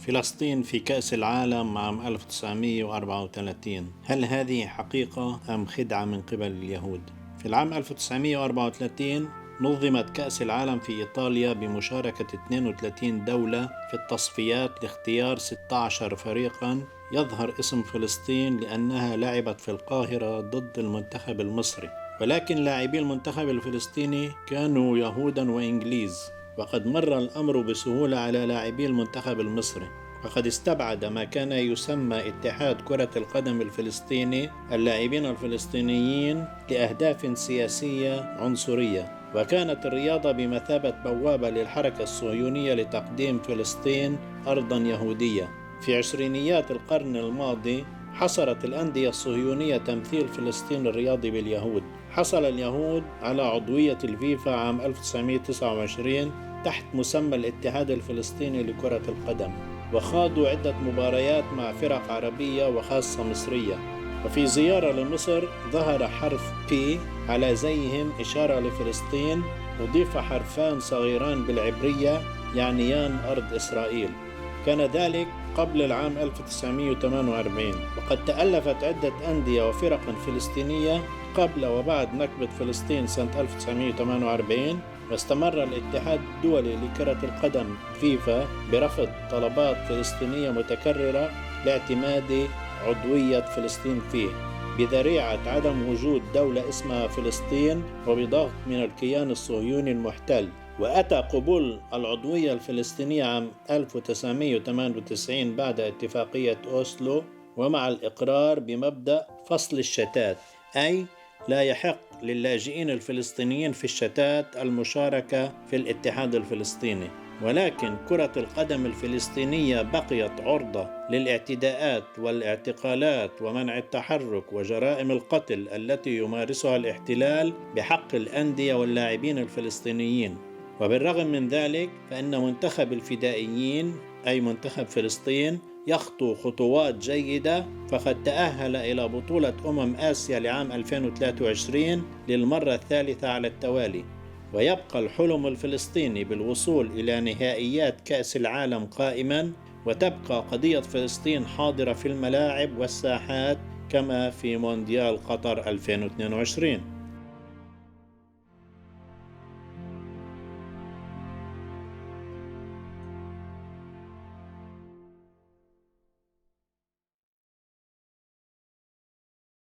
فلسطين في كأس العالم عام 1934، هل هذه حقيقة أم خدعة من قبل اليهود؟ في العام 1934 نظمت كأس العالم في إيطاليا بمشاركة 32 دولة في التصفيات لاختيار 16 فريقا يظهر اسم فلسطين لأنها لعبت في القاهرة ضد المنتخب المصري، ولكن لاعبي المنتخب الفلسطيني كانوا يهودا وإنجليز، وقد مر الأمر بسهولة على لاعبي المنتخب المصري، وقد استبعد ما كان يسمى اتحاد كرة القدم الفلسطيني اللاعبين الفلسطينيين لأهداف سياسية عنصرية، وكانت الرياضة بمثابة بوابة للحركة الصهيونية لتقديم فلسطين أرضا يهودية. في عشرينيات القرن الماضي حصرت الأندية الصهيونية تمثيل فلسطين الرياضي باليهود. حصل اليهود على عضوية الفيفا عام 1929 تحت مسمى الاتحاد الفلسطيني لكرة القدم، وخاضوا عدة مباريات مع فرق عربية وخاصة مصرية. وفي زيارة لمصر ظهر حرف P على زيهم إشارة لفلسطين، وضيف حرفان صغيران بالعبرية يعنيان أرض إسرائيل. كان ذلك قبل العام 1948، وقد تألفت عدة أندية وفرق فلسطينية قبل وبعد نكبة فلسطين سنة 1948. واستمر الاتحاد الدولي لكرة القدم فيفا برفض طلبات فلسطينية متكررة لاعتماد عضوية فلسطين فيه بذريعة عدم وجود دولة اسمها فلسطين وبضغط من الكيان الصهيوني المحتل. وأتى قبول العضوية الفلسطينية عام 1998 بعد اتفاقية أوسلو، ومع الإقرار بمبدأ فصل الشتات، أي لا يحق للاجئين الفلسطينيين في الشتات المشاركة في الاتحاد الفلسطيني. ولكن كرة القدم الفلسطينية بقيت عرضة للاعتداءات والاعتقالات ومنع التحرك وجرائم القتل التي يمارسها الاحتلال بحق الأندية واللاعبين الفلسطينيين. وبالرغم من ذلك فإن منتخب الفدائيين أي منتخب فلسطين يخطو خطوات جيدة، فقد تأهل إلى بطولة آسيا لعام 2023 للمرة الثالثة على التوالي. ويبقى الحلم الفلسطيني بالوصول إلى نهائيات كأس العالم قائما، وتبقى قضية فلسطين حاضرة في الملاعب والساحات كما في مونديال قطر 2022.